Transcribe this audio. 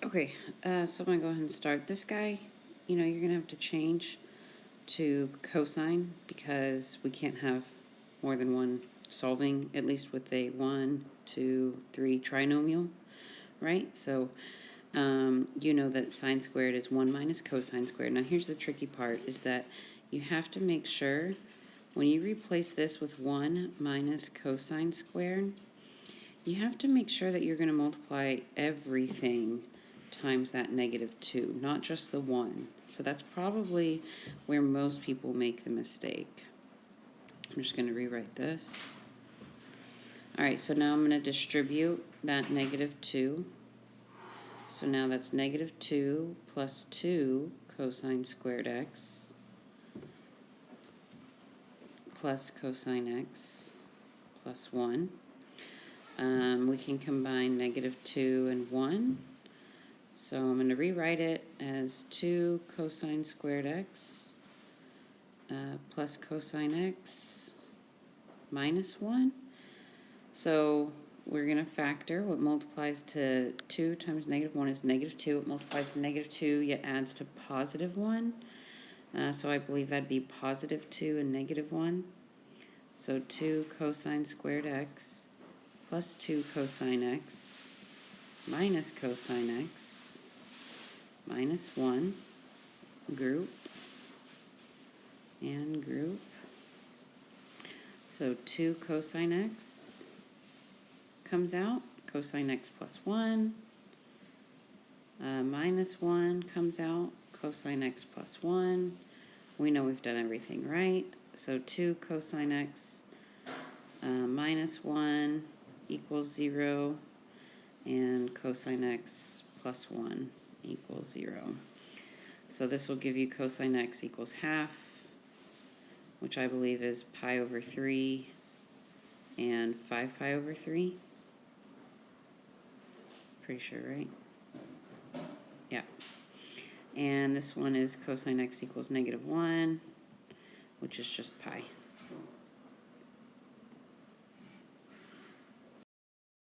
Okay, so I'm going to go ahead and start. This guy, you're going to have to change to cosine because we can't have more than one solving, at least with a 1, 2, 3 trinomial, right? So you know that sine squared is 1 minus cosine squared. Now here's the tricky part, is that you have to make sure when you replace this with 1 minus cosine squared, you have to make sure that you're going to multiply everything times that -2, not just the 1. So that's probably where most people make the mistake. I'm just going to rewrite this. All right, so now I'm going to distribute that -2. So now that's -2 plus 2 cosine squared x plus cosine x plus 1. We can combine -2 and 1. So I'm going to rewrite it as 2 cosine squared x plus cosine x minus 1. So we're going to factor. What multiplies to 2 times -1 is -2. What multiplies to -2 yet adds to +1. So I believe that'd be +2 and -1. So 2 cosine squared x plus 2 cosine x minus cosine x minus 1, group and group. So 2 cosine x comes out, cosine x plus 1, minus 1 comes out, cosine x plus 1. We know we've done everything right. So 2 cosine x minus 1 equals 0, and cosine x plus 1 equals 0. So this will give you cosine x equals half, which I believe is pi over 3 and 5 pi over 3. Pretty sure, right? Yeah. And this one is cosine x equals -1, which is just pi.